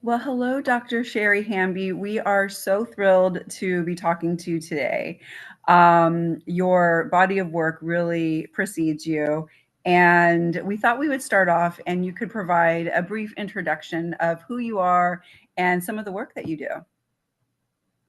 Well, hello, Dr. Sherry Hamby. We are so thrilled to be talking to you today. Your body of work really precedes you, and we thought we would start off and you could provide a brief introduction of who you are and some of the work that you do.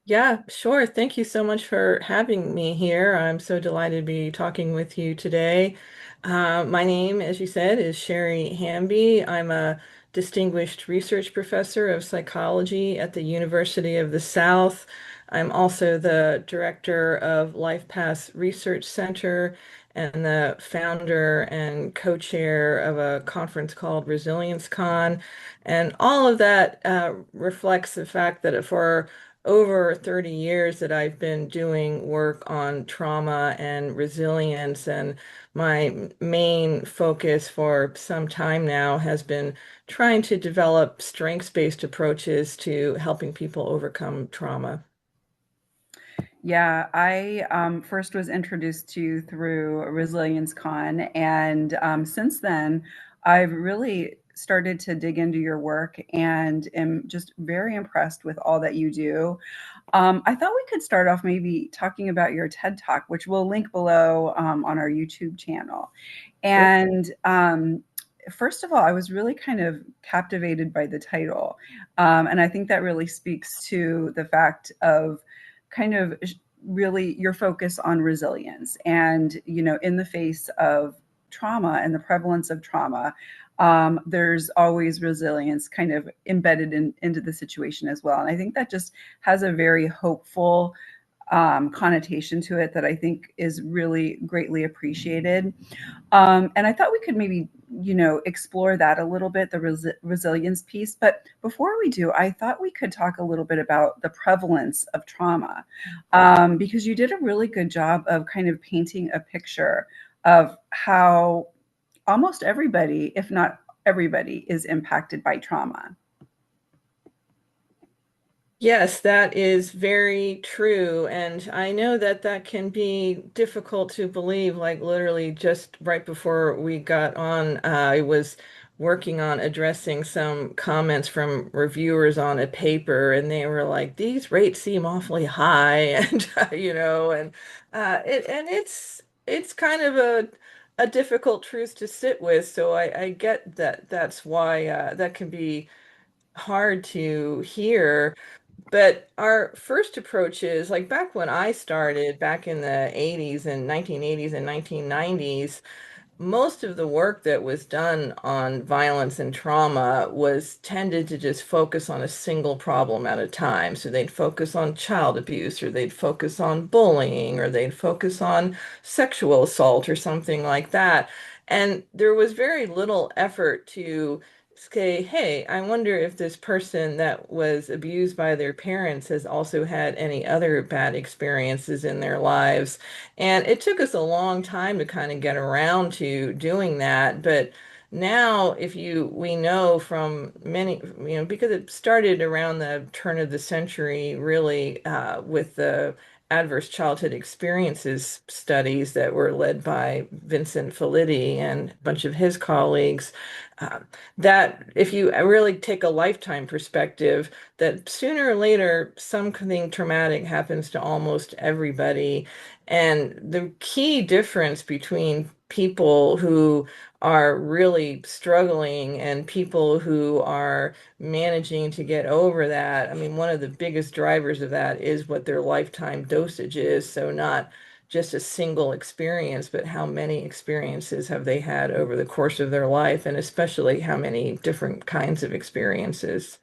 Yeah, sure. Thank you so much for having me here. I'm so delighted to be talking with you today. My name, as you said, is Sherry Hamby. I'm a distinguished research professor of psychology at the University of the South. I'm also the director of LifePath Research Center and the founder and co-chair of a conference called Resilience Con. And all of that reflects the fact that for over 30 years that I've been doing work on trauma and resilience, and my main focus for some time now has been trying to develop strengths-based approaches to helping people overcome trauma. Yeah, I first was introduced to you through Resilience Con, and since then, I've really started to dig into your work and am just very impressed with all that you do. I thought we could start off maybe talking about your TED Talk, which we'll link below on our YouTube channel. Sure. And first of all, I was really kind of captivated by the title. And I think that really speaks to the fact of kind of really your focus on resilience and, in the face of trauma and the prevalence of trauma, there's always resilience kind of embedded into the situation as well. And I think that just has a very hopeful connotation to it that I think is really greatly appreciated. And I thought we could maybe, explore that a little bit, the resilience piece. But before we do, I thought we could talk a little bit about the prevalence of trauma, because you did a really good job of kind of painting a picture of how almost everybody, if not everybody, is impacted by trauma. Yes, that is very true. And I know that that can be difficult to believe. Like literally just right before we got on, I was working on addressing some comments from reviewers on a paper, and they were like, "These rates seem awfully high," and it's kind of a difficult truth to sit with. So I get that that's why that can be hard to hear. But our first approach is like back when I started back in the 80s and 1980s and 1990s, most of the work that was done on violence and trauma was tended to just focus on a single problem at a time. So they'd focus on child abuse, or they'd focus on bullying, or they'd focus on sexual assault or something like that. And there was very little effort to say, hey, I wonder if this person that was abused by their parents has also had any other bad experiences in their lives. And it took us a long time to kind of get around to doing that. But now, we know from many, because it started around the turn of the century, really, with the adverse childhood experiences studies that were led by Vincent Felitti and a bunch of his colleagues. Uh, that if you really take a lifetime perspective, that sooner or later something traumatic happens to almost everybody. And the key difference between people who are really struggling and people who are managing to get over that, I mean, one of the biggest drivers of that is what their lifetime dosage is. So not just a single experience, but how many experiences have they had over the course of their life, and especially how many different kinds of experiences.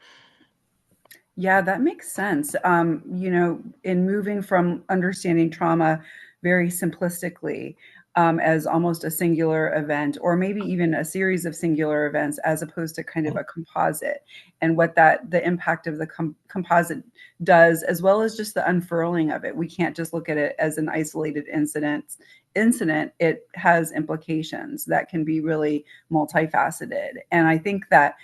Yeah, that makes sense. In moving from understanding trauma very simplistically, as almost a singular event, or maybe even a series of singular events, as opposed to kind of a composite, and what the impact of the composite does, as well as just the unfurling of it. We can't just look at it as an isolated incident. It has implications that can be really multifaceted. And I think that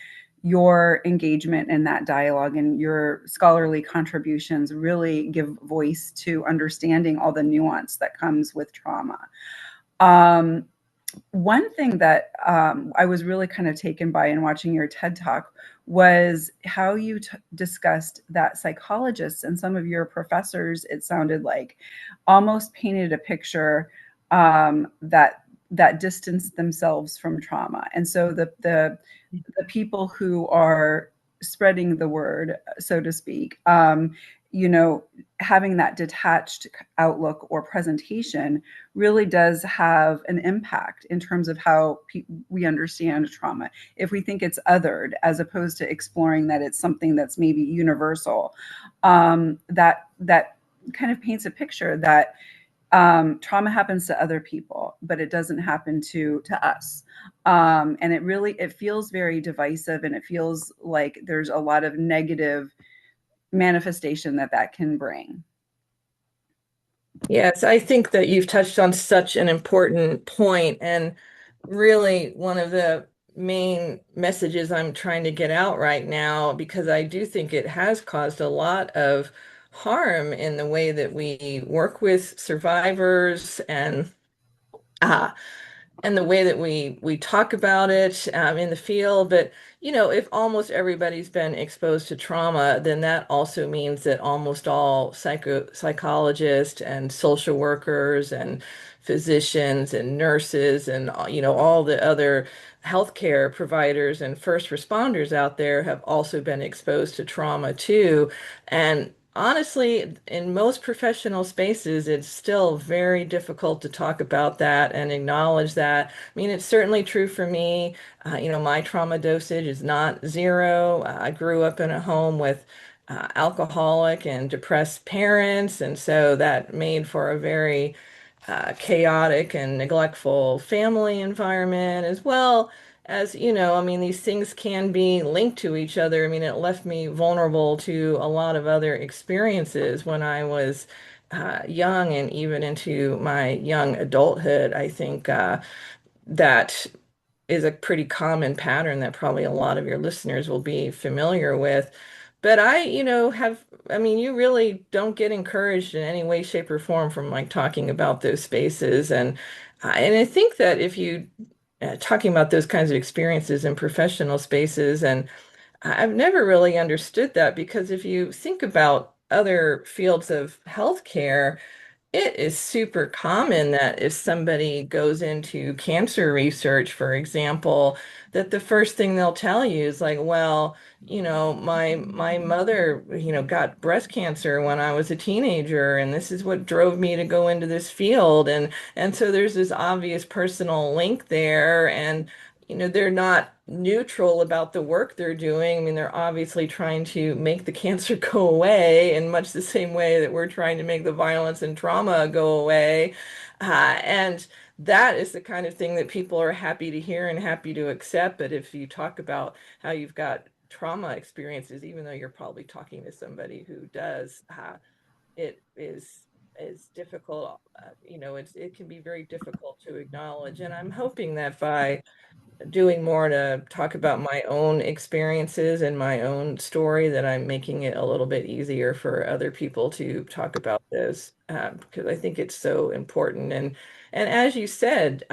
your engagement in that dialogue and your scholarly contributions really give voice to understanding all the nuance that comes with trauma. Um, One thing that I was really kind of taken by in watching your TED talk was how you discussed that psychologists and some of your professors, it sounded like, almost painted a picture that distanced themselves from trauma. And so the people who are spreading the word, so to speak, you know, having that detached outlook or presentation really does have an impact in terms of how we understand trauma. If we think it's othered, as opposed to exploring that it's something that's maybe universal, that kind of paints a picture that trauma happens to other people, but it doesn't happen to us. And it feels very divisive, and it feels like there's a lot of negative manifestation that can bring. Yes, I think that you've touched on such an important point, and really one of the main messages I'm trying to get out right now, because I do think it has caused a lot of harm in the way that we work with survivors uh, and the way that we talk about it in the field. But if almost everybody's been exposed to trauma, then that also means that almost all psychologists and social workers and physicians and nurses and all the other healthcare providers and first responders out there have also been exposed to trauma too. And honestly, in most professional spaces, it's still very difficult to talk about that and acknowledge that. I mean, it's certainly true for me. My trauma dosage is not zero. I grew up in a home with alcoholic and depressed parents, and so that made for a very chaotic and neglectful family environment, as well as, I mean, these things can be linked to each other. I mean, it left me vulnerable to a lot of other experiences when I was young and even into my young adulthood. I think that is a pretty common pattern that probably a lot of your listeners will be familiar with. But I mean, you really don't get encouraged in any way, shape, or form from like talking about those spaces. And I think that if you talking about those kinds of experiences in professional spaces, and I've never really understood that, because if you think about other fields of healthcare, it is super common that if somebody goes into cancer research, for example, that the first thing they'll tell you is like, well, my mother, got breast cancer when I was a teenager, and this is what drove me to go into this field. And so there's this obvious personal link there, and they're not neutral about the work they're doing. I mean, they're obviously trying to make the cancer go away in much the same way that we're trying to make the violence and trauma go away. And that is the kind of thing that people are happy to hear and happy to accept. But if you talk about how you've got trauma experiences, even though you're probably talking to somebody who does, it is difficult. It can be very difficult to acknowledge. And I'm hoping that by doing more to talk about my own experiences and my own story, that I'm making it a little bit easier for other people to talk about this, because I think it's so important. And as you said,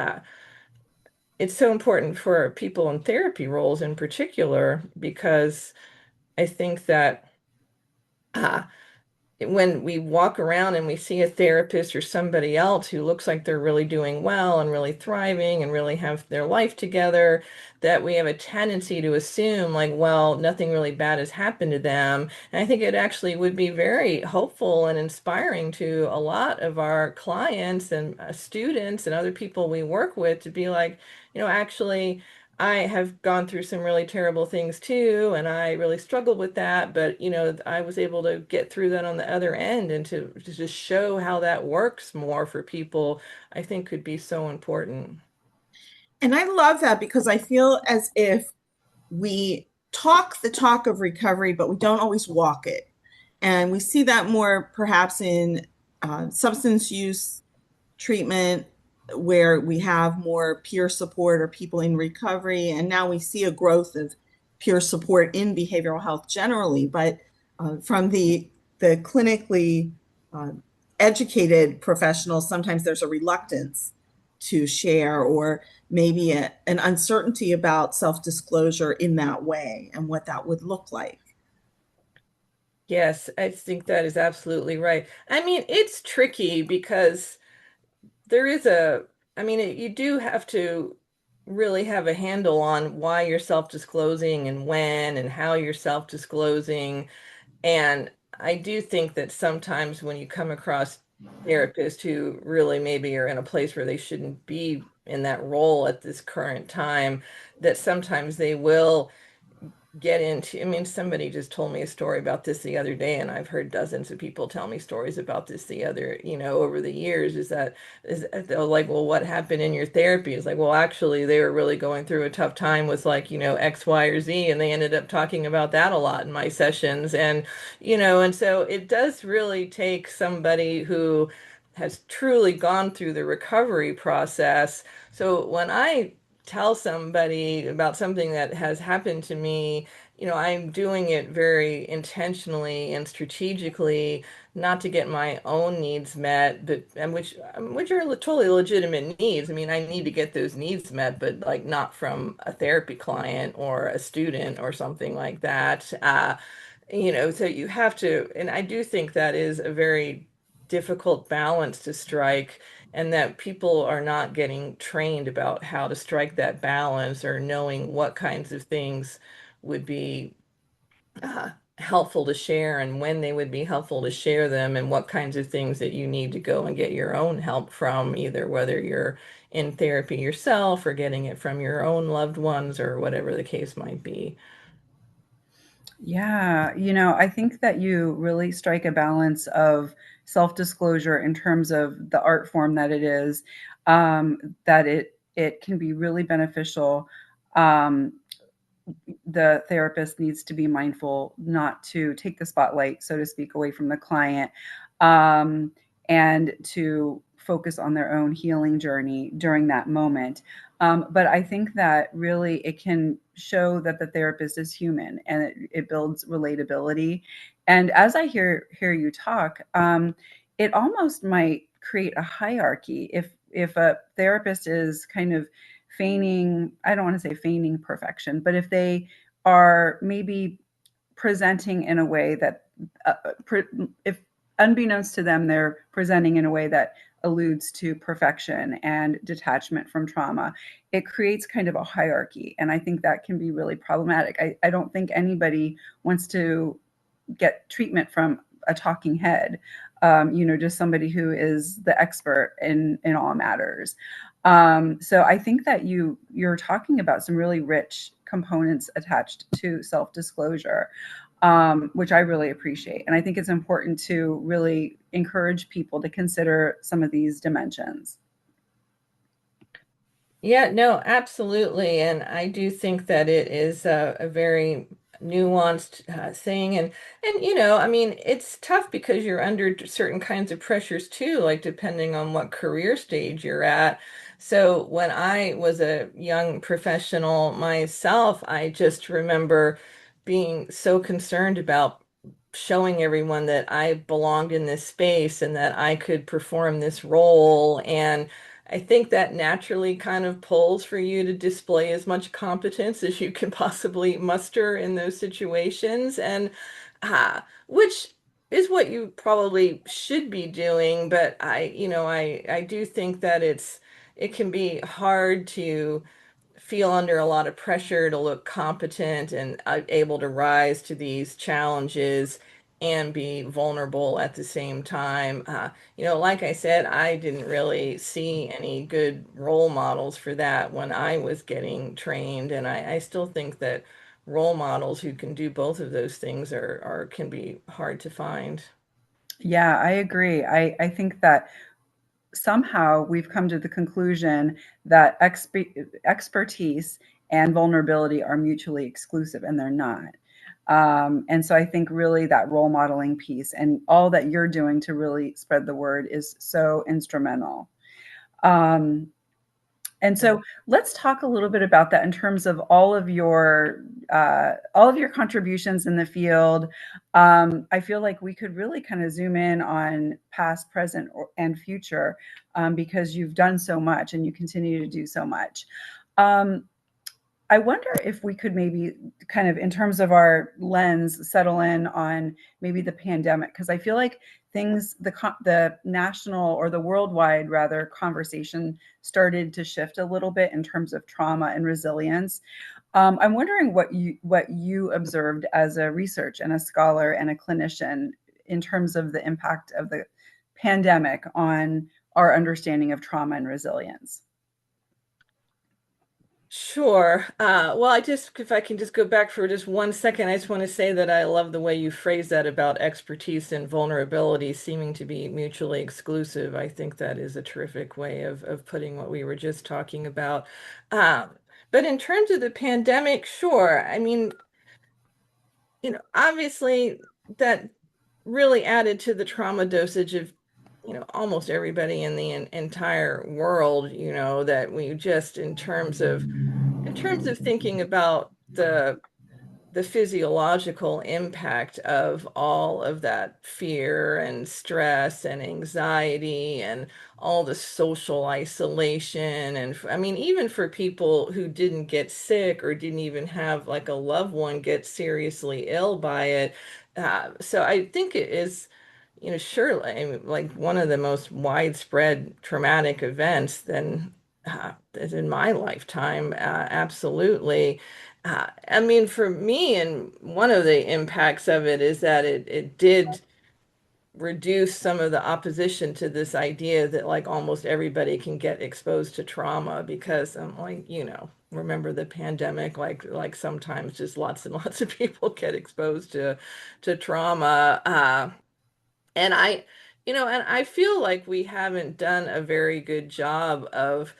it's so important for people in therapy roles in particular, because I think that uh, when we walk around and we see a therapist or somebody else who looks like they're really doing well and really thriving and really have their life together, that we have a tendency to assume, like, well, nothing really bad has happened to them. And I think it actually would be very hopeful and inspiring to a lot of our clients and students and other people we work with to be like, actually, I have gone through some really terrible things too, and I really struggled with that. But, I was able to get through that on the other end, and to just show how that works more for people, I think could be so important. And I love that because I feel as if we talk the talk of recovery, but we don't always walk it. And we see that more perhaps in substance use treatment, where we have more peer support or people in recovery. And now we see a growth of peer support in behavioral health generally. But from the clinically uh, educated professionals, sometimes there's a reluctance to share, or maybe an uncertainty about self-disclosure in that way and what that would look like. Yes, I think that is absolutely right. I mean, it's tricky because there is a, I mean, you do have to really have a handle on why you're self-disclosing and when and how you're self-disclosing. And I do think that sometimes when you come across therapists who really maybe are in a place where they shouldn't be in that role at this current time, that sometimes they will get into, I mean, somebody just told me a story about this the other day, and I've heard dozens of people tell me stories about this the other, over the years, is they're like, well, what happened in your therapy? It's like, well, actually, they were really going through a tough time with, like, X, Y, or Z, and they ended up talking about that a lot in my sessions. And so it does really take somebody who has truly gone through the recovery process. So when I tell somebody about something that has happened to me, I'm doing it very intentionally and strategically, not to get my own needs met, but and which are totally legitimate needs. I mean, I need to get those needs met, but like not from a therapy client or a student or something like that. So you have to, and I do think that is a very difficult balance to strike, and that people are not getting trained about how to strike that balance or knowing what kinds of things would be uh, helpful to share and when they would be helpful to share them, and what kinds of things that you need to go and get your own help from, either whether you're in therapy yourself or getting it from your own loved ones or whatever the case might be. Yeah, I think that you really strike a balance of self-disclosure in terms of the art form that it is, that it can be really beneficial. Um, the therapist needs to be mindful not to take the spotlight, so to speak, away from the client, um, and to focus on their own healing journey during that moment. But I think that really it can show that the therapist is human, and it builds relatability. And as I hear you talk, it almost might create a hierarchy if a therapist is kind of feigning, I don't want to say feigning perfection, but if they are maybe presenting in a way that, uh, if unbeknownst to them, they're presenting in a way that alludes to perfection and detachment from trauma, it creates kind of a hierarchy. And I think that can be really problematic. I don't think anybody wants to get treatment from a talking head, just somebody who is the expert in all matters. So I think that you're talking about some really rich components attached to self-disclosure, which I really appreciate. And I think it's important to really encourage people to consider some of these dimensions. Yeah, no, absolutely. And I do think that it is a very nuanced thing. And I mean, it's tough because you're under certain kinds of pressures too, like depending on what career stage you're at. So when I was a young professional myself, I just remember being so concerned about showing everyone that I belonged in this space and that I could perform this role. And I think that naturally kind of pulls for you to display as much competence as you can possibly muster in those situations. And which is what you probably should be doing. But I do think that it can be hard to feel under a lot of pressure to look competent and able to rise to these challenges and be vulnerable at the same time. Like I said, I didn't really see any good role models for that when I was getting trained, and I still think that role models who can do both of those things are can be hard to find. Yeah, I agree. I think that somehow we've come to the conclusion that expertise and vulnerability are mutually exclusive, and they're not. And so I think really that role modeling piece and all that you're doing to really spread the word is so instrumental. Um, And so let's talk a little bit about that in terms of all of your contributions in the field. I feel like we could really kind of zoom in on past, present, and future, because you've done so much and you continue to do so much. Um, I wonder if we could maybe kind of, in terms of our lens, settle in on maybe the pandemic, because I feel like the national, or the worldwide rather, conversation started to shift a little bit in terms of trauma and resilience. I'm wondering what you observed as a research and a scholar and a clinician in terms of the impact of the pandemic on our understanding of trauma and resilience. Sure. Well, if I can just go back for just 1 second, I just want to say that I love the way you phrase that about expertise and vulnerability seeming to be mutually exclusive. I think that is a terrific way of putting what we were just talking about. Um, but in terms of the pandemic, sure. I mean, obviously that really added to the trauma dosage of, almost everybody in the entire world, that we just in terms of thinking about the physiological impact of all of that fear and stress and anxiety and all the social isolation. And I mean, even for people who didn't get sick or didn't even have like a loved one get seriously ill by it. So I think it is, surely, I mean, like one of the most widespread traumatic events then is in my lifetime. Absolutely. I mean, for me, and one of the impacts of it is that it did reduce some of the opposition to this idea that like almost everybody can get exposed to trauma because I'm like, remember the pandemic, like sometimes just lots and lots of people get exposed to trauma. And I feel like we haven't done a very good job of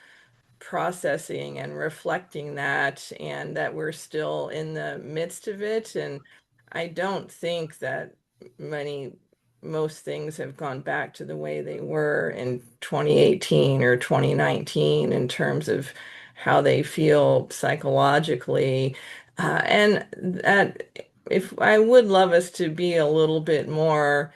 processing and reflecting that, and that we're still in the midst of it. And I don't think that many most things have gone back to the way they were in 2018 or 2019 in terms of how they feel psychologically. And that if I would love us to be a little bit more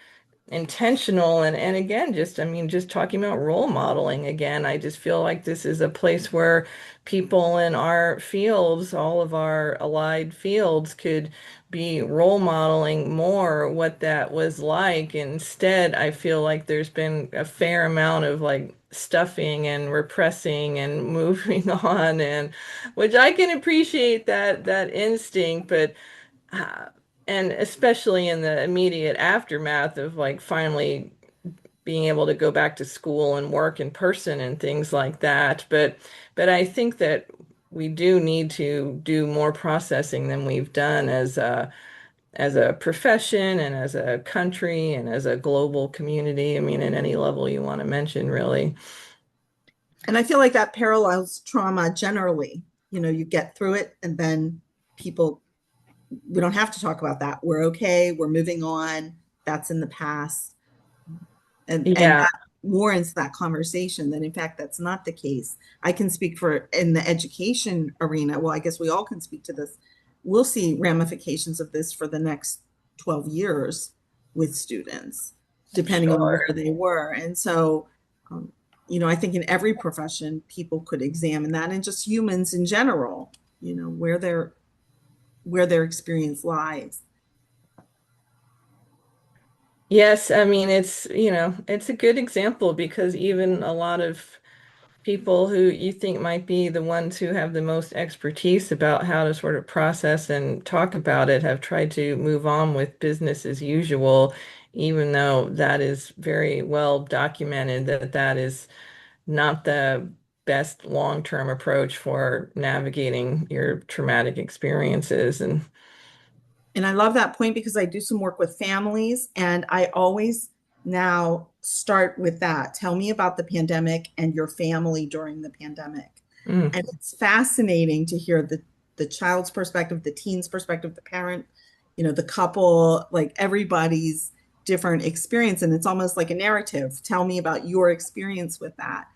intentional, and again, just I mean, just talking about role modeling again, I just feel like this is a place where people in our fields, all of our allied fields, could be role modeling more what that was like. Instead, I feel like there's been a fair amount of like stuffing and repressing and moving on, and which I can appreciate that instinct, but uh, and especially in the immediate aftermath of like finally being able to go back to school and work in person and things like that. But I think that we do need to do more processing than we've done as a profession and as a country and as a global community. I mean, at any level you want to mention, really. And I feel like that parallels trauma generally. You get through it and then people, we don't have to talk about that. We're okay. We're moving on. That's in the past. And Yeah. that more into that conversation that in fact that's not the case. I can speak for in the education arena. Well, I guess we all can speak to this. We'll see ramifications of this for the next 12 years with students, depending on Sure. where they were. And so, um, I think in every profession, people could examine that, and just humans in general, where their experience lies. Yes, I mean it's a good example because even a lot of people who you think might be the ones who have the most expertise about how to sort of process and talk about it have tried to move on with business as usual, even though that is very well documented that that is not the best long-term approach for navigating your traumatic experiences. And I love that point because I do some work with families, and I always now start with that. Tell me about the pandemic and your family during the pandemic. Mm, And it's fascinating to hear the child's perspective, the teen's perspective, the parent, the couple, like everybody's different experience. And it's almost like a narrative. Tell me about your experience with that.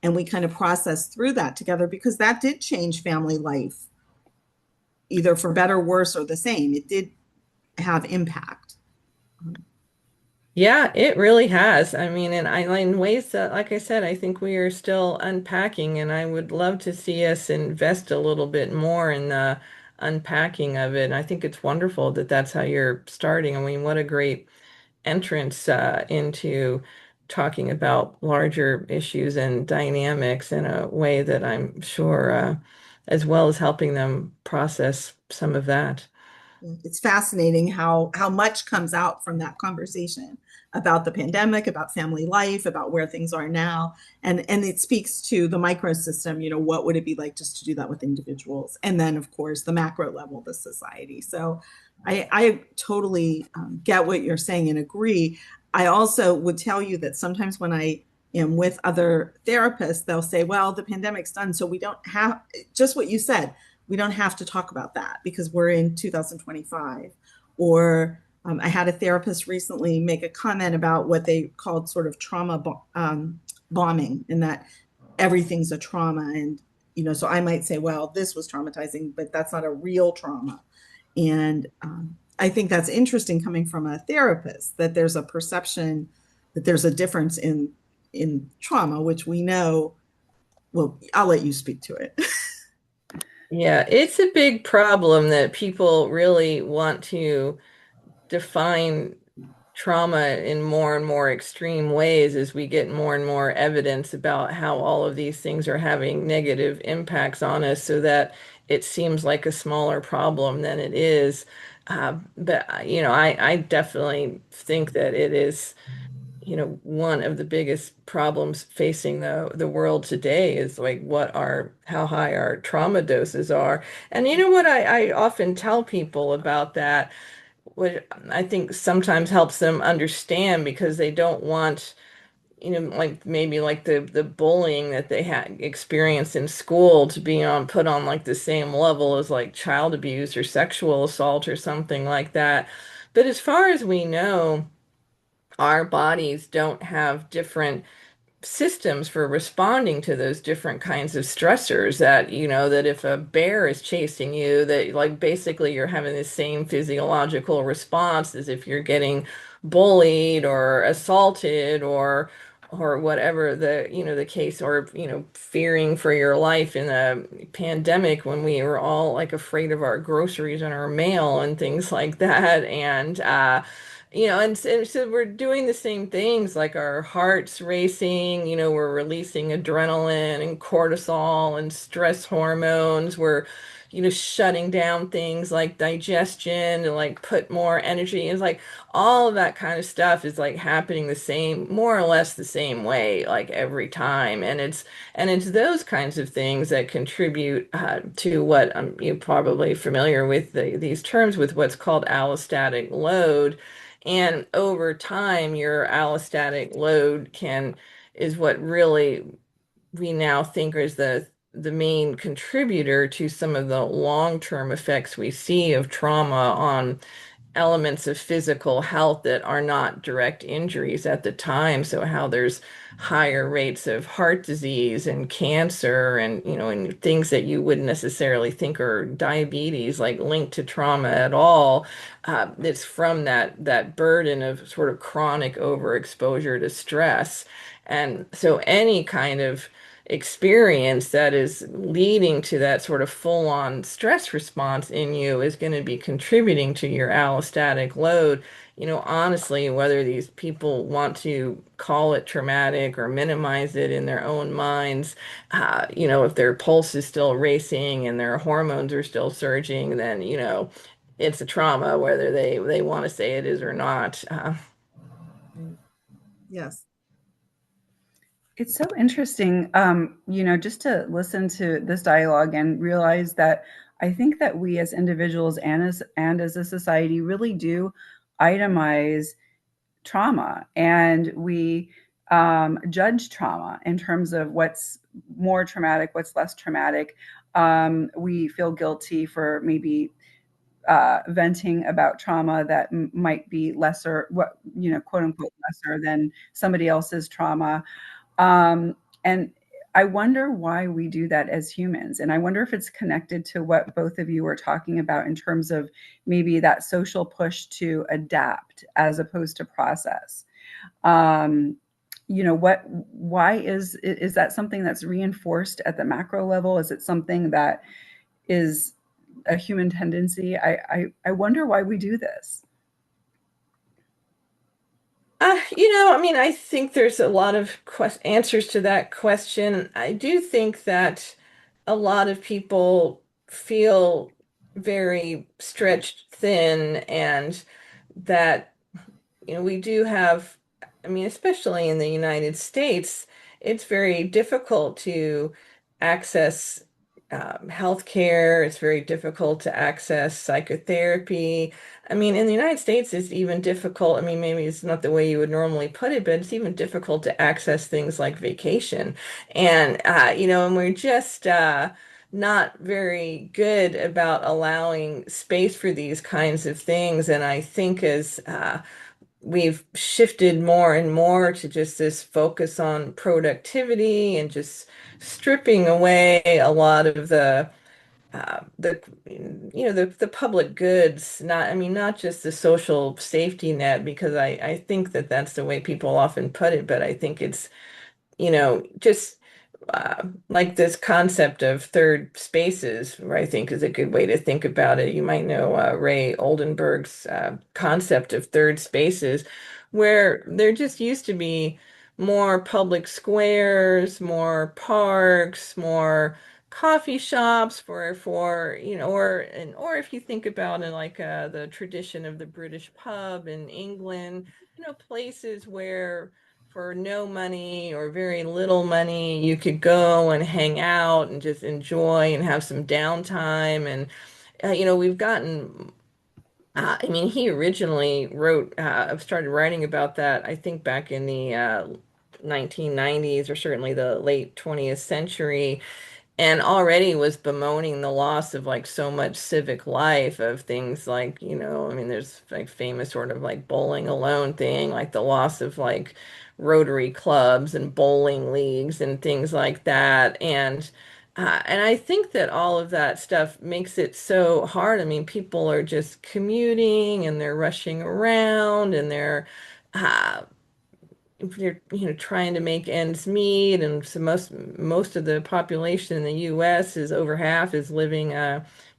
and we kind of process through that together because that did change family life, either for better, worse, or the same. It did have impact. Yeah, it really has. I mean, and in ways that, like I said, I think we are still unpacking, and I would love to see us invest a little bit more in the unpacking of it. And I think it's wonderful that that's how you're starting. I mean, what a great entrance into talking about larger issues and dynamics in a way that I'm sure, as well as helping them process some of that. It's fascinating how much comes out from that conversation about the pandemic, about family life, about where things are now, and it speaks to the microsystem. What would it be like just to do that with individuals, and then of course the macro level, the society. So I totally get what you're saying and agree. I also would tell you that sometimes when I am with other therapists, they'll say, well, the pandemic's done, so we don't have, just what you said, we don't have to talk about that because we're in 2025. Or I had a therapist recently make a comment about what they called sort of trauma bombing, and that everything's a trauma. And, so I might say, well, this was traumatizing, but that's not a real trauma. And I think that's interesting coming from a therapist, that there's a perception that there's a difference in trauma, which we know. Well, I'll let you speak to it. Yeah, it's a big problem that people really want to define trauma in more and more extreme ways as we get more and more evidence about how all of these things are having negative impacts on us, so that it seems like a smaller problem than it is. But I definitely think that it is, one of the biggest problems facing the world today is like how high our trauma doses are. And you know what I often tell people about that, what I think sometimes helps them understand, because they don't want, like maybe like the bullying that they had experienced in school to be put on like the same level as like child abuse or sexual assault or something like that. But as far as we know, our bodies don't have different systems for responding to those different kinds of stressors. That if a bear is chasing you, that like basically you're having the same physiological response as if you're getting bullied or assaulted or whatever the case, or fearing for your life in a pandemic when we were all like afraid of our groceries and our mail and things like that. And so we're doing the same things, like our heart's racing, we're releasing adrenaline and cortisol and stress hormones. We're, shutting down things like digestion to like put more energy. It's like all of that kind of stuff is like happening the same, more or less the same way, like every time. And it's those kinds of things that contribute to what you're probably familiar with these terms with what's called allostatic load. And over time, your allostatic load is what really we now think is the main contributor to some of the long-term effects we see of trauma on elements of physical health that are not direct injuries at the time. So how there's higher rates of heart disease and cancer and things that you wouldn't necessarily think are diabetes, like linked to trauma at all. It's from that burden of sort of chronic overexposure to stress. And so any kind of experience that is leading to that sort of full-on stress response in you is going to be contributing to your allostatic load. Honestly, whether these people want to call it traumatic or minimize it in their own minds, if their pulse is still racing and their hormones are still surging, then, it's a trauma, whether they want to say it is or not. Yes. It's so interesting, just to listen to this dialogue and realize that I think that we as individuals and as a society really do itemize trauma, and we judge trauma in terms of what's more traumatic, what's less traumatic. We feel guilty for maybe venting about trauma that might be lesser, what quote unquote lesser than somebody else's trauma. And I wonder why we do that as humans. And I wonder if it's connected to what both of you were talking about in terms of maybe that social push to adapt as opposed to process. Um, why is that something that's reinforced at the macro level? Is it something that is a human tendency? I wonder why we do this. I mean, I think there's a lot of answers to that question. I do think that a lot of people feel very stretched thin, and that we do have, I mean, especially in the United States, it's very difficult to access healthcare. It's very difficult to access psychotherapy. I mean, in the United States, it's even difficult. I mean, maybe it's not the way you would normally put it, but it's even difficult to access things like vacation. And we're just not very good about allowing space for these kinds of things. And I think as we've shifted more and more to just this focus on productivity and just stripping away a lot of the public goods, not, I mean, not just the social safety net, because I think that that's the way people often put it, but I think it's just like this concept of third spaces, where I think is a good way to think about it. You might know Ray Oldenburg's concept of third spaces, where there just used to be more public squares, more parks, more coffee shops or if you think about it like the tradition of the British pub in England, places where for no money or very little money, you could go and hang out and just enjoy and have some downtime. And, we've gotten, I mean, he originally started writing about that, I think back in the 1990s or certainly the late 20th century, and already was bemoaning the loss of like so much civic life of things like, I mean, there's like famous sort of like bowling alone thing, like the loss of like Rotary clubs and bowling leagues and things like that. And I think that all of that stuff makes it so hard. I mean, people are just commuting and they're rushing around and uh, they're trying to make ends meet, and so most of the population in the U.S. is over half is living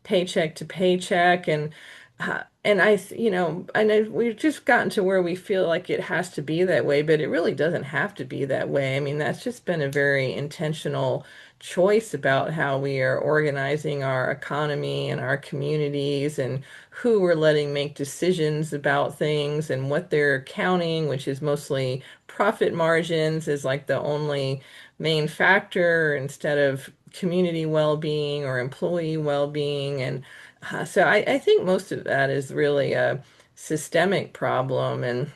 paycheck to paycheck, and I know we've just gotten to where we feel like it has to be that way, but it really doesn't have to be that way. I mean, that's just been a very intentional choice about how we are organizing our economy and our communities and who we're letting make decisions about things and what they're counting, which is mostly profit margins is like the only main factor instead of community well-being or employee well-being. And so I think most of that is really a systemic problem, and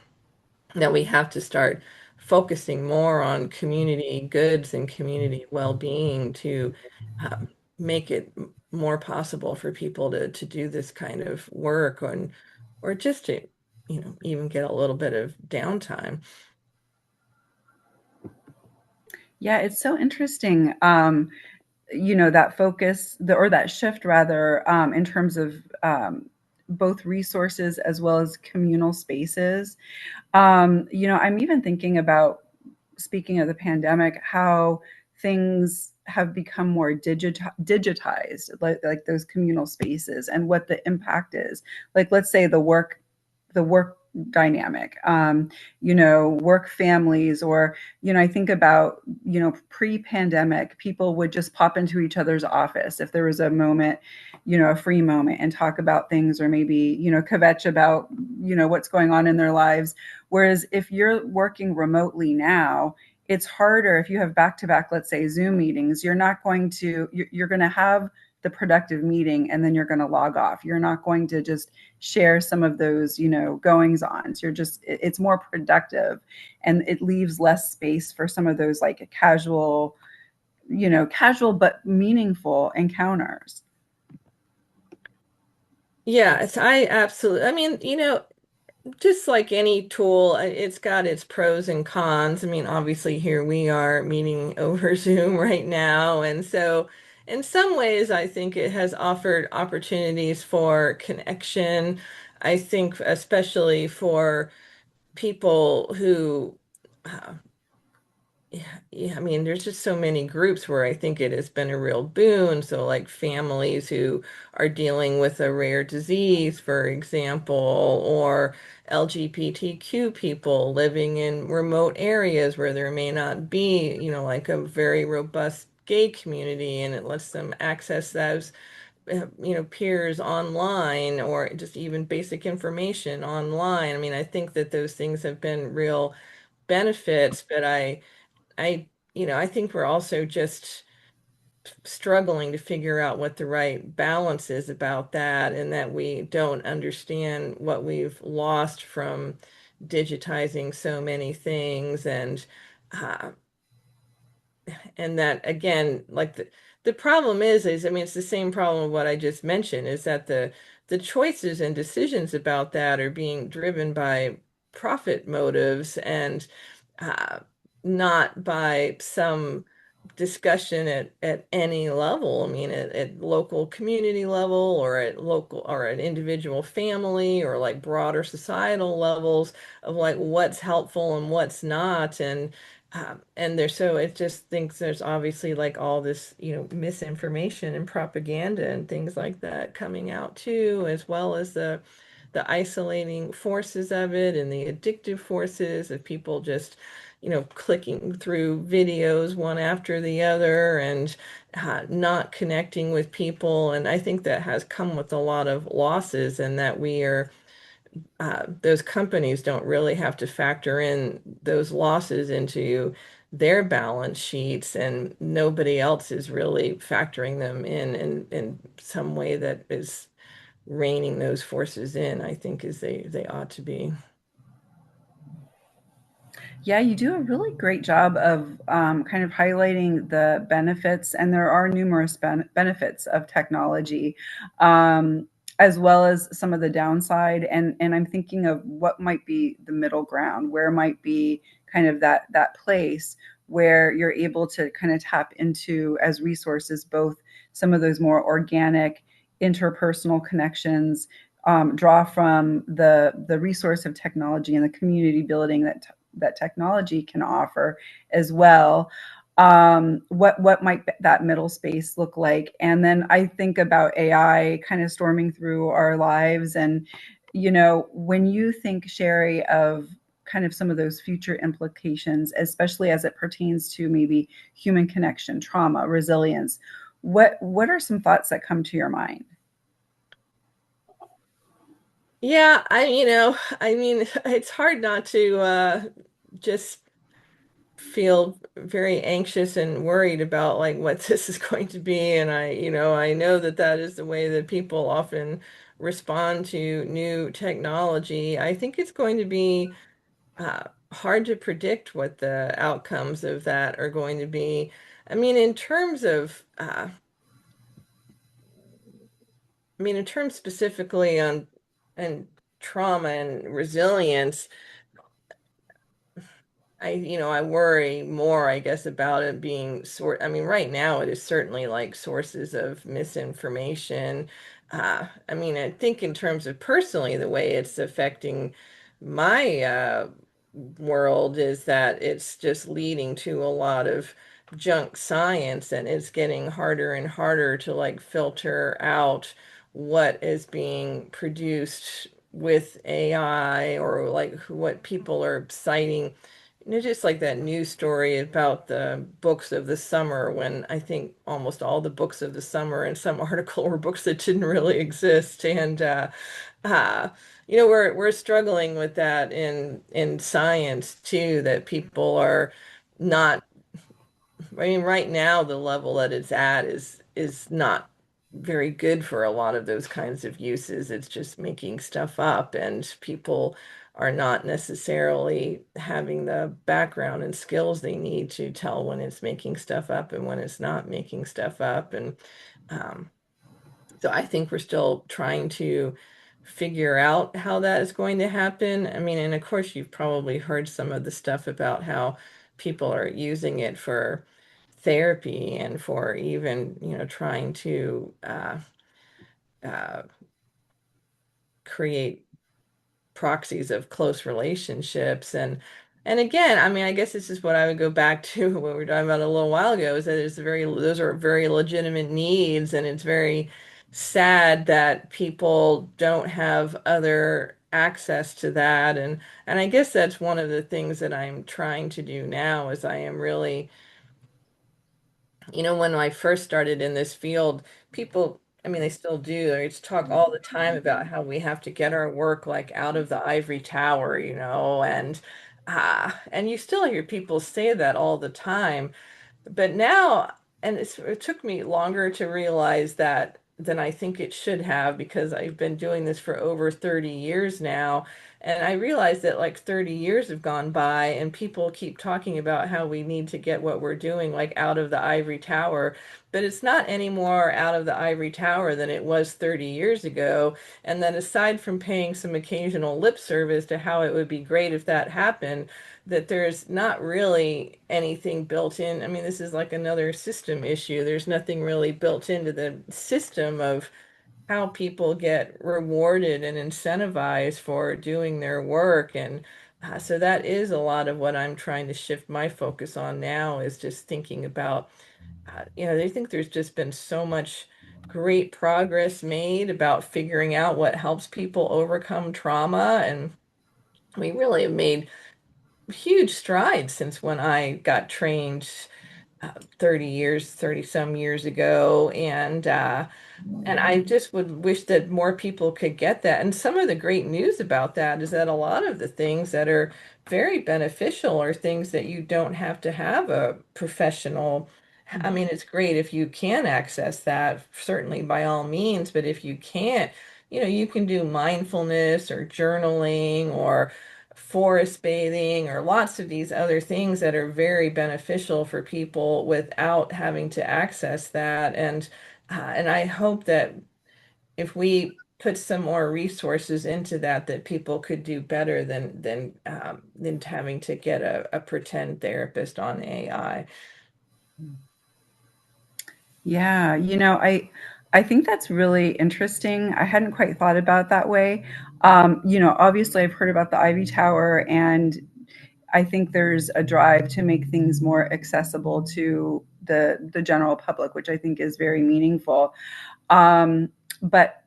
that we have to start focusing more on community goods and community well-being to make it more possible for people to do this kind of work, or just to, even get a little bit of downtime. Yeah, it's so interesting. That focus, or that shift rather, in terms of both resources as well as communal spaces. I'm even thinking about, speaking of the pandemic, how things have become more digitized, like those communal spaces, and what the impact is. Like, let's say the work dynamic, work families, or, I think about, pre-pandemic, people would just pop into each other's office if there was a moment, a free moment, and talk about things, or maybe, kvetch about, what's going on in their lives. Whereas if you're working remotely now, it's harder. If you have back-to-back, let's say, Zoom meetings, you're going to have the productive meeting, and then you're going to log off. You're not going to just share some of those, goings on. So it's more productive, and it leaves less space for some of those like casual but meaningful encounters. Yes, I absolutely. I mean, just like any tool, it's got its pros and cons. I mean, obviously, here we are meeting over Zoom right now. And so, in some ways, I think it has offered opportunities for connection. I think, especially for people who, uh, yeah, I mean, there's just so many groups where I think it has been a real boon. So, like families who are dealing with a rare disease, for example, or LGBTQ people living in remote areas where there may not be, like a very robust gay community, and it lets them access those, peers online or just even basic information online. I mean, I think that those things have been real benefits, but I think we're also just struggling to figure out what the right balance is about that, and that we don't understand what we've lost from digitizing so many things, uh, and that again, like the problem is I mean, it's the same problem of what I just mentioned, is that the choices and decisions about that are being driven by profit motives, and uh, not by some discussion at any level. I mean, at local community level, or at local or at individual family, or like broader societal levels of like what's helpful and what's not. And there's so it just thinks there's obviously like all this, misinformation and propaganda and things like that coming out too, as well as the isolating forces of it and the addictive forces of people just, clicking through videos one after the other, and not connecting with people. And I think that has come with a lot of losses, and that those companies don't really have to factor in those losses into their balance sheets, and nobody else is really factoring them in some way that is reining those forces in, I think, as they ought to be. Yeah, you do a really great job of kind of highlighting the benefits, and there are numerous benefits of technology, as well as some of the downside. And I'm thinking of what might be the middle ground, where might be kind of that place where you're able to kind of tap into as resources both some of those more organic interpersonal connections, draw from the resource of technology and the community building that technology can offer as well. What might that middle space look like? And then I think about AI kind of storming through our lives. And, when you think, Sherry, of kind of some of those future implications, especially as it pertains to maybe human connection, trauma, resilience, what are some thoughts that come to your mind? Yeah, I mean, it's hard not to just feel very anxious and worried about like what this is going to be. And I know that that is the way that people often respond to new technology. I think it's going to be hard to predict what the outcomes of that are going to be. I mean, in terms specifically on and trauma and resilience, I worry more, I guess, about it being I mean, right now it is certainly like sources of misinformation. I mean, I think in terms of personally, the way it's affecting my world is that it's just leading to a lot of junk science, and it's getting harder and harder to like filter out what is being produced with AI, or like what people are citing. Just like that news story about the books of the summer, when I think almost all the books of the summer in some article were books that didn't really exist. And uh, we're struggling with that in science too, that people are not. I mean, right now the level that it's at is not very good for a lot of those kinds of uses. It's just making stuff up, and people are not necessarily having the background and skills they need to tell when it's making stuff up and when it's not making stuff up. And um, so I think we're still trying to figure out how that is going to happen. I mean, and of course, you've probably heard some of the stuff about how people are using it for therapy and for even, trying to uh, create proxies of close relationships. And again, I mean, I guess this is what I would go back to what we were talking about a little while ago, is that those are very legitimate needs, and it's very sad that people don't have other access to that. And I guess that's one of the things that I'm trying to do now, is I am really, when I first started in this field, people, I mean, they still do. They just talk all the time about how we have to get our work like out of the ivory tower, and you still hear people say that all the time. But now, and it took me longer to realize that than I think it should have, because I've been doing this for over 30 years now. And I realized that like 30 years have gone by and people keep talking about how we need to get what we're doing like out of the ivory tower. But it's not any more out of the ivory tower than it was 30 years ago. And then aside from paying some occasional lip service to how it would be great if that happened, that there's not really anything built in. I mean, this is like another system issue. There's nothing really built into the system of how people get rewarded and incentivized for doing their work. And so that is a lot of what I'm trying to shift my focus on now, is just thinking about, they think there's just been so much great progress made about figuring out what helps people overcome trauma. And we really have made huge strides since when I got trained 30 some years ago. And I just would wish that more people could get that. And some of the great news about that is that a lot of the things that are very beneficial are things that you don't have to have a professional. I mean, it's great if you can access that, certainly by all means, but if you can't, you can do mindfulness or journaling or forest bathing or lots of these other things that are very beneficial for people without having to access that. And I hope that if we put some more resources into that, that people could do better than having to get a pretend therapist on AI. Yeah, I think that's really interesting. I hadn't quite thought about it that way. Obviously I've heard about the Ivy Tower, and I think there's a drive to make things more accessible to the general public, which I think is very meaningful. But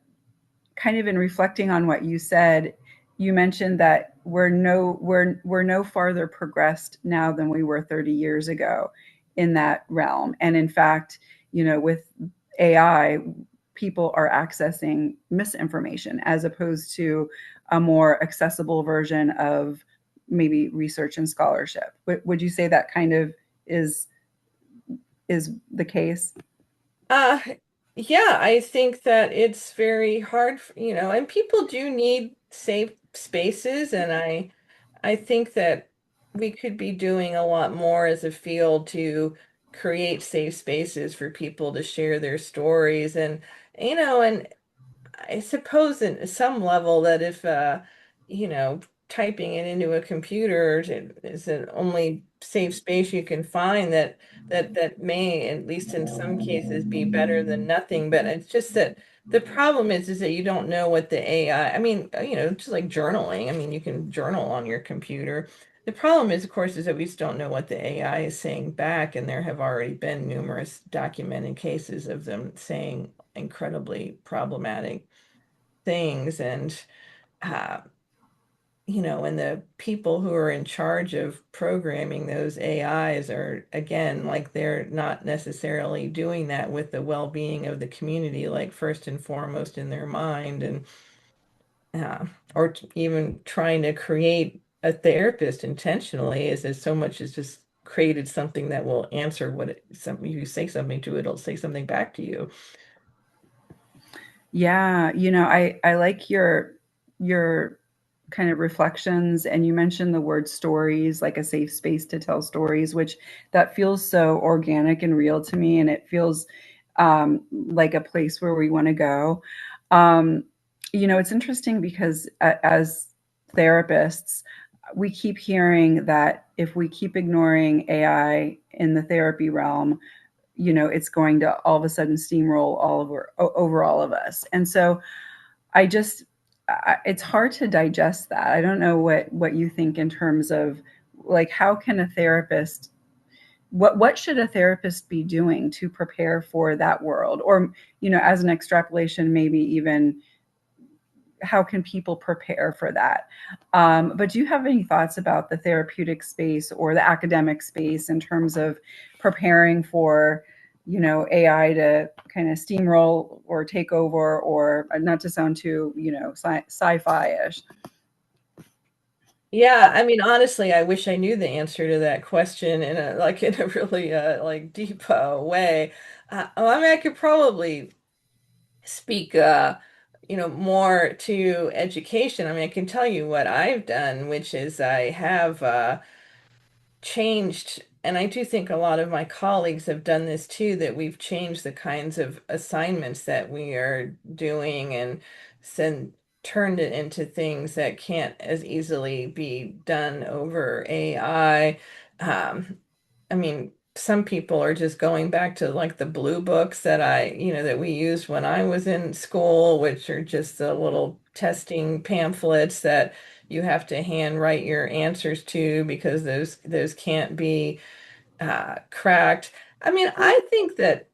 kind of in reflecting on what you said, you mentioned that we're no farther progressed now than we were 30 years ago in that realm. And in fact, with AI, people are accessing misinformation as opposed to a more accessible version of maybe research and scholarship. Would you say that kind of is is the case? Uh, yeah, I think that it's very hard, and people do need safe spaces, and I think that we could be doing a lot more as a field to create safe spaces for people to share their stories. And I suppose in some level that if you know typing it into a computer is the only safe space you can find, that may, at least in some cases, be better than nothing. But it's just that the problem is that you don't know what the AI, I mean, just like journaling. I mean, you can journal on your computer. The problem is, of course, is that we just don't know what the AI is saying back, and there have already been numerous documented cases of them saying incredibly problematic things. Uh, and the people who are in charge of programming those AIs are, again, like, they're not necessarily doing that with the well-being of the community, like, first and foremost in their mind. And uh, or even trying to create a therapist intentionally is as so much as just created something that will answer something you say something to, it'll say something back to you. Yeah, I like your kind of reflections, and you mentioned the word stories, like a safe space to tell stories, which that feels so organic and real to me, and it feels like a place where we want to go. Um, It's interesting because as therapists, we keep hearing that if we keep ignoring AI in the therapy realm, it's going to all of a sudden steamroll over all of us. And so I just, it's hard to digest that. I don't know what you think in terms of like how can a therapist what should a therapist be doing to prepare for that world, or as an extrapolation, maybe even how can people prepare for that? But do you have any thoughts about the therapeutic space or the academic space in terms of preparing for, AI to kind of steamroll or take over, or not to sound too, sci-fi-ish? Yeah, I mean, honestly, I wish I knew the answer to that question in a in a really like deep way. I mean, I could probably speak more to education. I mean, I can tell you what I've done, which is I have changed, and I do think a lot of my colleagues have done this too, that we've changed the kinds of assignments that we are doing and send turned it into things that can't as easily be done over AI. I mean, some people are just going back to like the blue books that that we used when I was in school, which are just the little testing pamphlets that you have to hand write your answers to because those can't be cracked. I mean, I think that,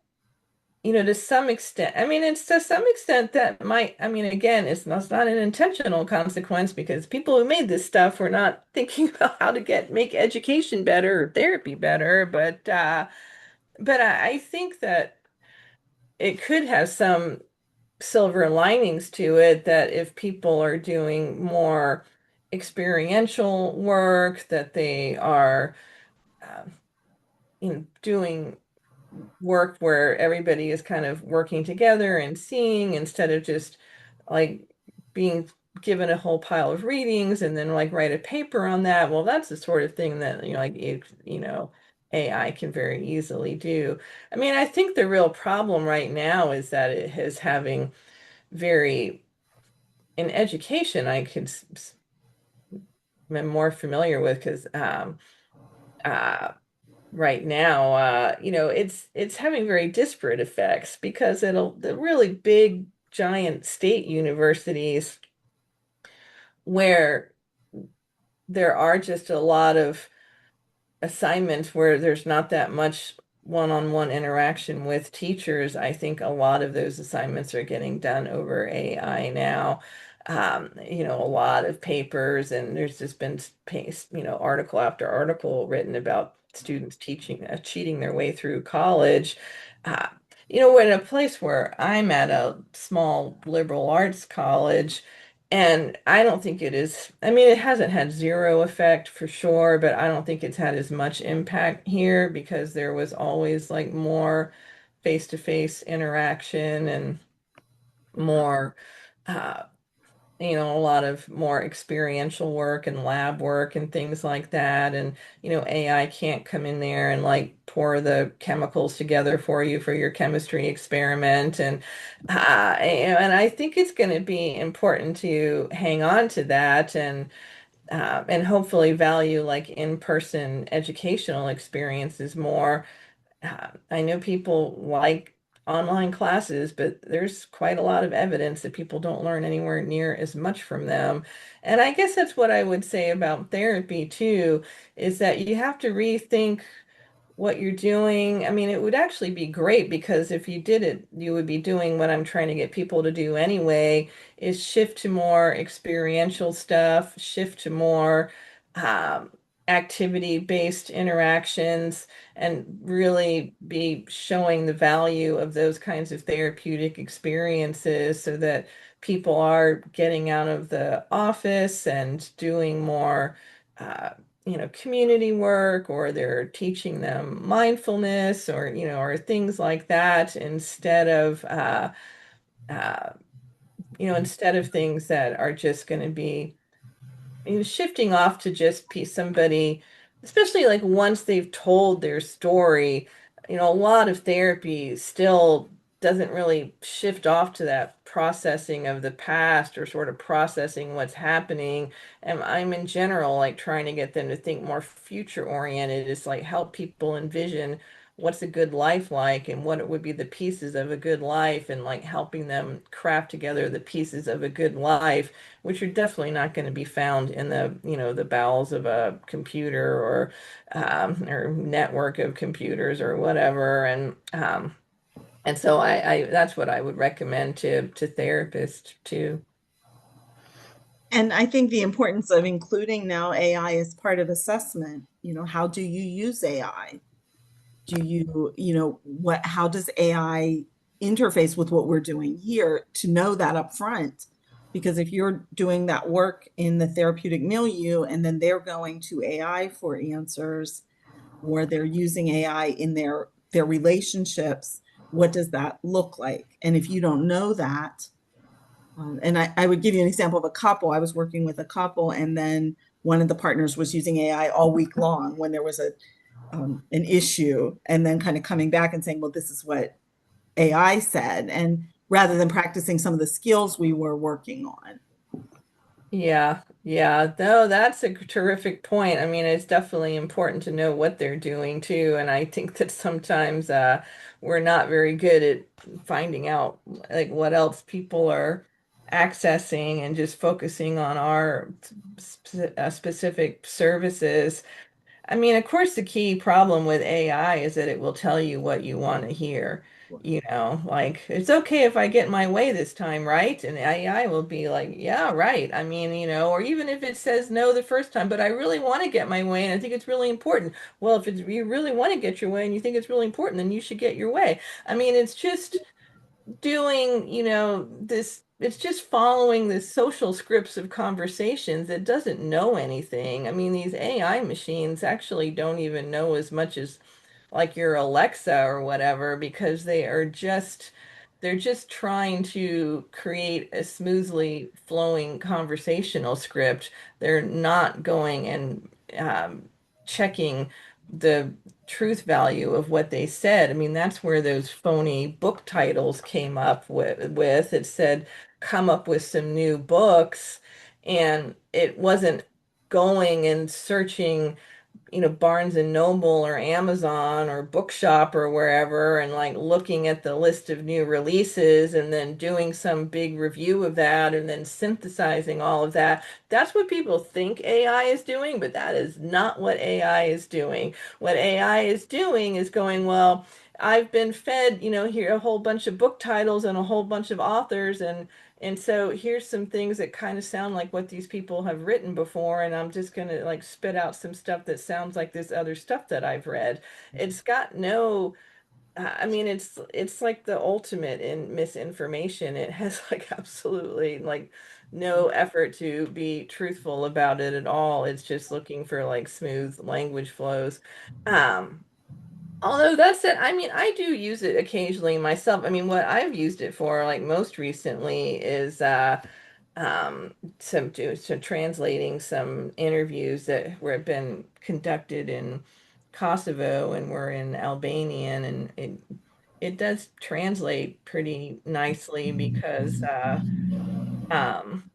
to some extent, I mean, it's to some extent that might, I mean, again, it's not an intentional consequence because people who made this stuff were not thinking about how to make education better or therapy better, but I think that it could have some silver linings to it that if people are doing more experiential work, that they are, um, doing work where everybody is kind of working together and seeing instead of just like being given a whole pile of readings and then like write a paper on that. Well, that's the sort of thing that AI can very easily do. I mean, I think the real problem right now is that it is having very in education I could am more familiar with because uh right now, it's having very disparate effects because the really big giant state universities where there are just a lot of assignments where there's not that much one-on-one interaction with teachers, I think a lot of those assignments are getting done over AI now. A lot of papers, and there's just been article after article written about students cheating their way through college. Uh, in a place where I'm at a small liberal arts college, and I don't think it is, I mean, it hasn't had zero effect for sure, but I don't think it's had as much impact here because there was always like more face-to-face interaction and more, uh, a lot of more experiential work and lab work and things like that. And, AI can't come in there and like pour the chemicals together for you for your chemistry experiment. And I think it's going to be important to hang on to that and hopefully value like in-person educational experiences more. I know people like online classes, but there's quite a lot of evidence that people don't learn anywhere near as much from them. And I guess that's what I would say about therapy too, is that you have to rethink what you're doing. I mean, it would actually be great because if you did it, you would be doing what I'm trying to get people to do anyway, is shift to more experiential stuff, shift to more um, activity-based interactions, and really be showing the value of those kinds of therapeutic experiences so that people are getting out of the office and doing more uh, community work, or they're teaching them mindfulness or things like that uh, instead of things that are just going to be, shifting off to just be somebody, especially like once they've told their story, a lot of therapy still doesn't really shift off to that processing of the past or sort of processing what's happening. And I'm in general like trying to get them to think more future oriented. It's like help people envision what's a good life like and what it would be the pieces of a good life, and like helping them craft together the pieces of a good life, which are definitely not going to be found in the, the bowels of a computer or network of computers or whatever. And so I that's what I would recommend to therapists too. And I think the importance of including now AI as part of assessment. How do you use AI? Do how does AI interface with what we're doing here, to know that up front? Because if you're doing that work in the therapeutic milieu and then they're going to AI for answers, or they're using AI in their relationships, what does that look like? And if you don't know that, and I would give you an example of a couple. I was working with a couple, and then one of the partners was using AI all week long when there was an issue, and then kind of coming back and saying, well, this is what AI said. And rather than practicing some of the skills we were working on. Yeah, yeah. No, that's a terrific point. I mean, it's definitely important to know what they're doing too. And I think that sometimes we're not very good at finding out like what else people are accessing and just focusing on our specific services. I mean, of course, the key problem with AI is that it will tell you what you want to hear. Like it's okay if I get my way this time, right? And AI will be like, yeah, right. I mean, or even if it says no the first time, but I really want to get my way and I think it's really important. Well, if you really want to get your way and you think it's really important, then you should get your way. I mean, it's just doing, this, it's just following the social scripts of conversations. It doesn't know anything. I mean, these AI machines actually don't even know as much as like your Alexa or whatever, because they're just trying to create a smoothly flowing conversational script. They're not going and checking the truth value of what they said. I mean, that's where those phony book titles came up with. It said, come up with some new books, and it wasn't going and searching, Barnes and Noble or Amazon or Bookshop or wherever, and like looking at the list of new releases and then doing some big review of that and then synthesizing all of that. That's what people think AI is doing, but that is not what AI is doing. What AI is doing is going, well, I've been fed, here a whole bunch of book titles and a whole bunch of authors, and so here's some things that kind of sound like what these people have written before, and I'm just going to like spit out some stuff that sounds like this other stuff that I've read. It's got no, I mean, it's like the ultimate in misinformation. It has like absolutely like no effort to be truthful about it at all. It's just looking for like smooth language flows. Um, Although that said, I mean, I do use it occasionally myself. I mean, what I've used it for, like most recently, is some translating some interviews that were been conducted in Kosovo and were in Albanian, and it does translate pretty nicely because um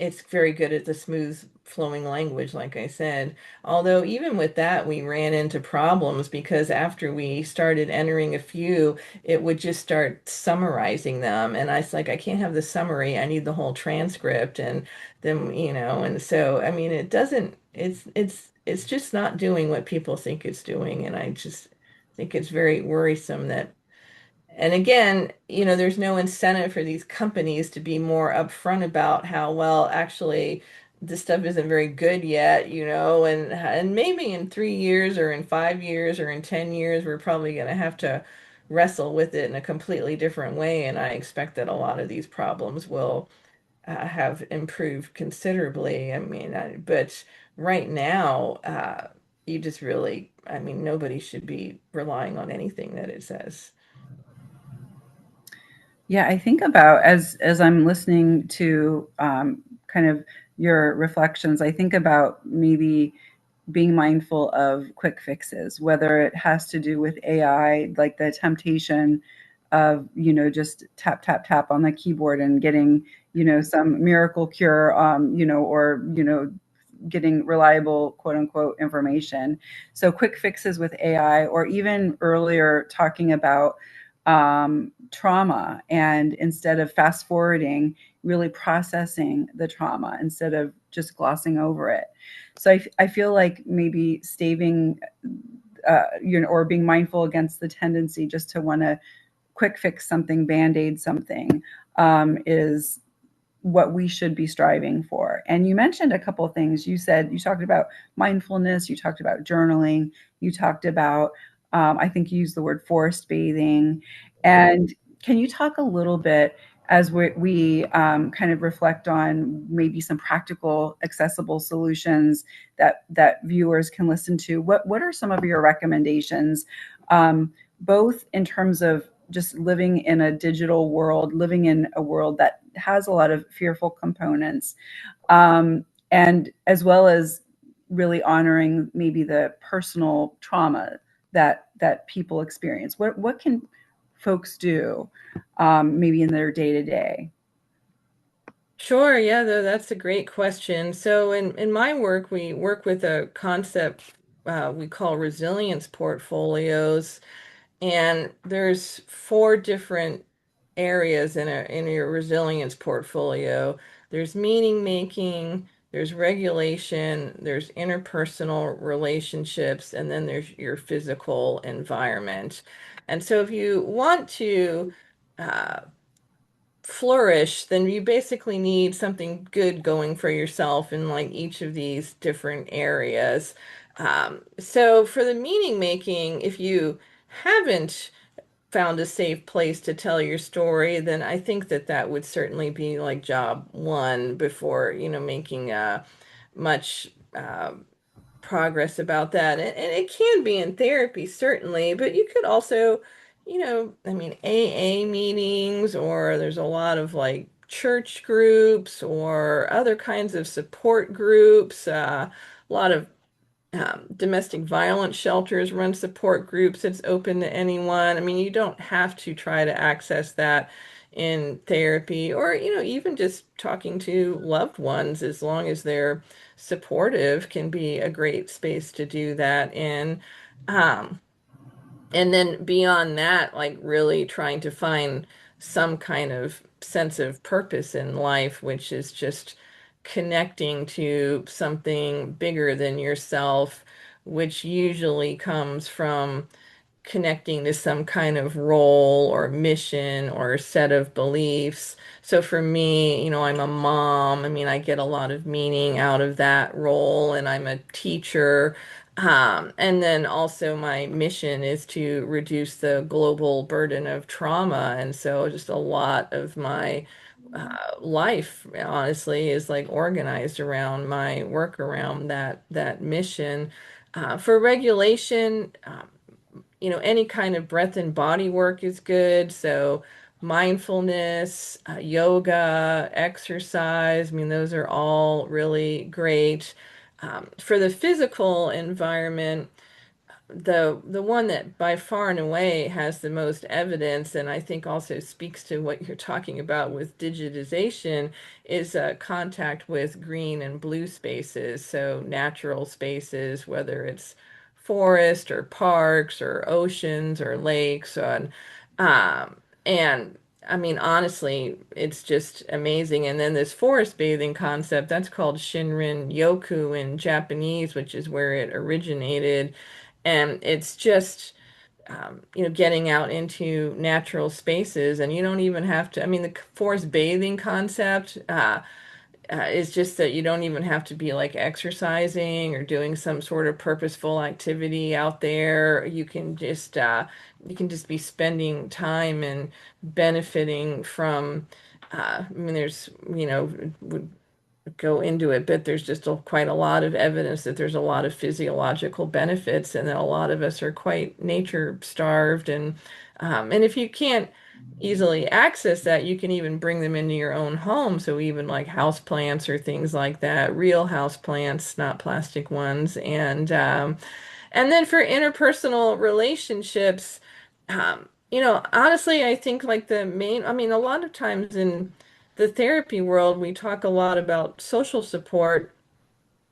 it's very good at the smooth flowing language, like I said. Although even with that, we ran into problems because after we started entering a few, it would just start summarizing them. And I was like, I can't have the summary. I need the whole transcript. And then, and so, I mean, it doesn't, it's just not doing what people think it's doing. And I just think it's very worrisome that, and again, there's no incentive for these companies to be more upfront about how, well, actually, this stuff isn't very good yet, and maybe in 3 years or in 5 years or in 10 years, we're probably going to have to wrestle with it in a completely different way. And I expect that a lot of these problems will have improved considerably. I mean, but right now, you just really, I mean, nobody should be relying on anything that it says. Yeah, I think about as I'm listening to kind of your reflections, I think about maybe being mindful of quick fixes, whether it has to do with AI, like the temptation of, just tap, tap, tap on the keyboard and getting, some miracle cure, or, getting reliable quote unquote information. So quick fixes with AI, or even earlier talking about trauma, and instead of fast forwarding, really processing the trauma instead of just glossing over it. So I feel like maybe staving, or being mindful against the tendency just to want to quick fix something, band-aid something, is what we should be striving for. And you mentioned a couple of things. You talked about mindfulness, you talked about journaling, you talked about, I think you used the word forest bathing. And can you talk a little bit, as we kind of reflect on maybe some practical, accessible solutions that viewers can listen to? What are some of your recommendations, both in terms of just living in a digital world, living in a world that has a lot of fearful components, and as well as really honoring maybe the personal trauma that people experience? What can folks do, maybe in their day to day? Sure, yeah, that's a great question. So in my work, we work with a concept we call resilience portfolios, and there's four different areas in your resilience portfolio. There's meaning making, there's regulation, there's interpersonal relationships, and then there's your physical environment. And so if you want to uh, flourish, then you basically need something good going for yourself in like each of these different areas. So for the meaning making, if you haven't found a safe place to tell your story, then I think that that would certainly be like job one before, making much progress about that. And it can be in therapy, certainly, but you could also, I mean, AA meetings, or there's a lot of like church groups or other kinds of support groups, a lot of domestic violence shelters run support groups. It's open to anyone. I mean, you don't have to try to access that in therapy, or, even just talking to loved ones, as long as they're supportive, can be a great space to do that in. Um, and then beyond that, like really trying to find some kind of sense of purpose in life, which is just connecting to something bigger than yourself, which usually comes from connecting to some kind of role or mission or set of beliefs. So for me, I'm a mom. I mean, I get a lot of meaning out of that role, and I'm a teacher. And then also my mission is to reduce the global burden of trauma. And so just a lot of my life, honestly, is like organized around my work around that mission. For regulation, any kind of breath and body work is good. So mindfulness, yoga, exercise, I mean, those are all really great. For the physical environment, the one that by far and away has the most evidence, and I think also speaks to what you're talking about with digitization, is contact with green and blue spaces. So natural spaces, whether it's forest or parks or oceans or lakes, and I mean, honestly, it's just amazing. And then this forest bathing concept, that's called Shinrin Yoku in Japanese, which is where it originated. And it's just, getting out into natural spaces. And you don't even have to, I mean, the forest bathing concept, is just that you don't even have to be like exercising or doing some sort of purposeful activity out there. You can just be spending time and benefiting from, I mean, there's, would go into it, but there's just quite a lot of evidence that there's a lot of physiological benefits, and that a lot of us are quite nature starved, and if you can't easily access that, you can even bring them into your own home. So even like house plants or things like that, real house plants, not plastic ones, and then for interpersonal relationships. Honestly, I think like I mean, a lot of times in the therapy world, we talk a lot about social support.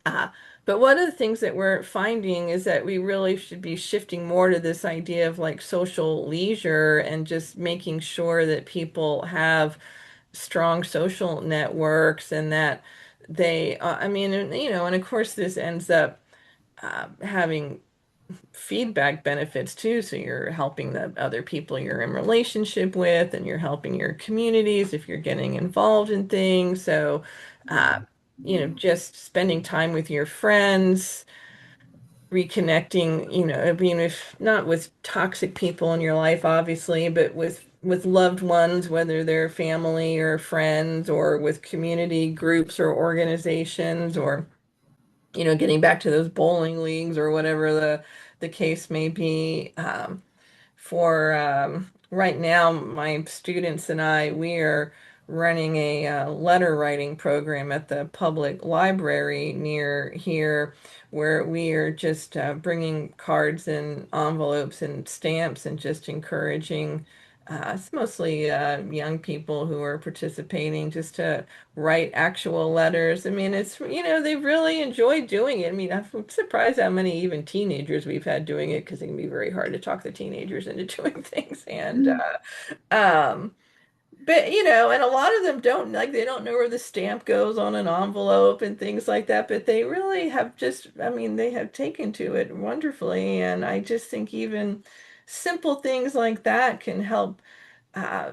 Uh, but one of the things that we're finding is that we really should be shifting more to this idea of like social leisure and just making sure that people have strong social networks and that I mean, and of course, this ends up having feedback benefits too. So you're helping the other people you're in relationship with, and you're helping your communities if you're getting involved in things. So, uh, just spending time with your friends, reconnecting, I mean, if not with toxic people in your life, obviously, but with loved ones, whether they're family or friends, or with community groups or organizations, or getting back to those bowling leagues or whatever the case may be. For right now, my students and we are running a letter writing program at the public library near here, where we are just bringing cards and envelopes and stamps and just encouraging. It's mostly young people who are participating just to write actual letters. I mean, they really enjoy doing it. I mean, I'm surprised how many even teenagers we've had doing it, because it can be very hard to talk the teenagers into doing things. Um, but and a lot of them they don't know where the stamp goes on an envelope and things like that, but they really have just, I mean, they have taken to it wonderfully. And I just think even simple things like that can help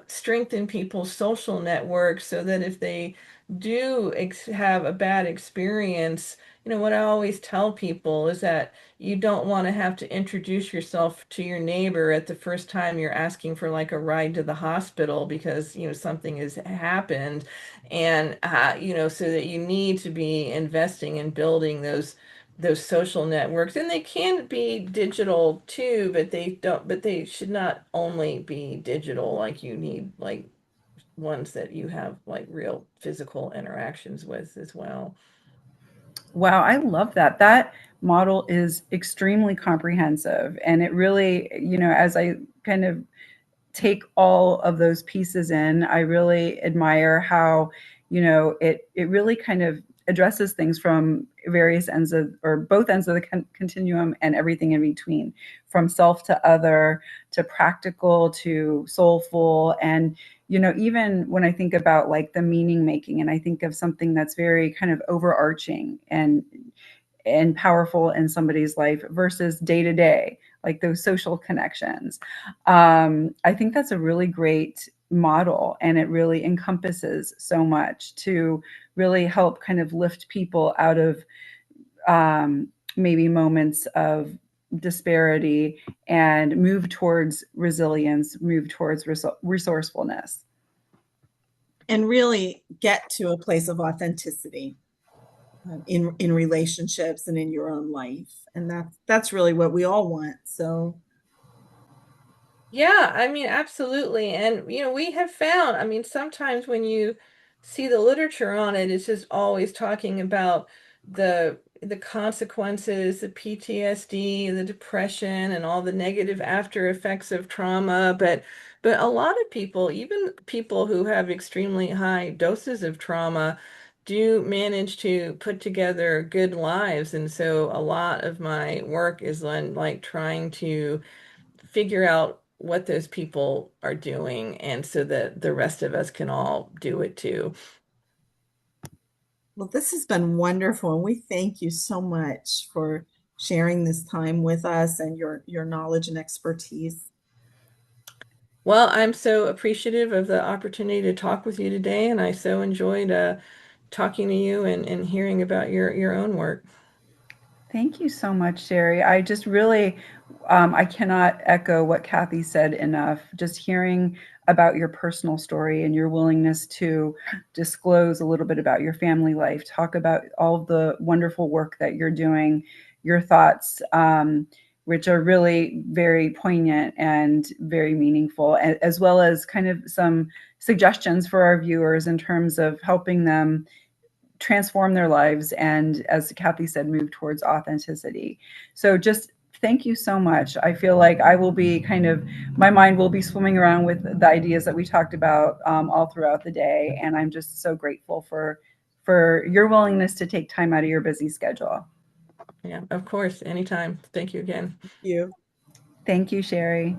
strengthen people's social networks, so that if they do have a bad experience, what I always tell people is that you don't want to have to introduce yourself to your neighbor at the first time you're asking for like a ride to the hospital because, something has happened. And, so that you need to be investing in building those social networks, and they can be digital too, but they should not only be digital. Like, you need like ones that you have like real physical interactions with as well. Wow, I love that. That model is extremely comprehensive. And it really, as I kind of take all of those pieces in, I really admire how, it really kind of addresses things from various ends of, or both ends of the continuum, and everything in between, from self to other, to practical to soulful. And even when I think about like the meaning making, and I think of something that's very kind of overarching and powerful in somebody's life versus day to day, like those social connections. I think that's a really great model, and it really encompasses so much to really help kind of lift people out of maybe moments of disparity and move towards resilience, move towards resourcefulness. And really get to a place of authenticity in relationships and in your own life. And that's really what we all want. So Yeah, I mean, absolutely. And, we have found, I mean, sometimes when you see the literature on it, it's just always talking about the consequences, the PTSD, the depression, and all the negative after effects of trauma. But a lot of people, even people who have extremely high doses of trauma, do manage to put together good lives. And so a lot of my work is on like trying to figure out what those people are doing, and so that the rest of us can all do it too. well, this has been wonderful, and we thank you so much for sharing this time with us and your knowledge and expertise. Well, I'm so appreciative of the opportunity to talk with you today, and I so enjoyed talking to you and hearing about your own work. Thank you so much, Sherry. I just really, I cannot echo what Kathy said enough. Just hearing about your personal story and your willingness to disclose a little bit about your family life, talk about all the wonderful work that you're doing, your thoughts, which are really very poignant and very meaningful, as well as kind of some suggestions for our viewers in terms of helping them transform their lives and, as Kathy said, move towards authenticity. So just thank you so much. I feel like I will be my mind will be swimming around with the ideas that we talked about all throughout the day. And I'm just so grateful for your willingness to take time out of your busy schedule. Yeah, of course, anytime. Thank you again. You. Thank you, Sherry.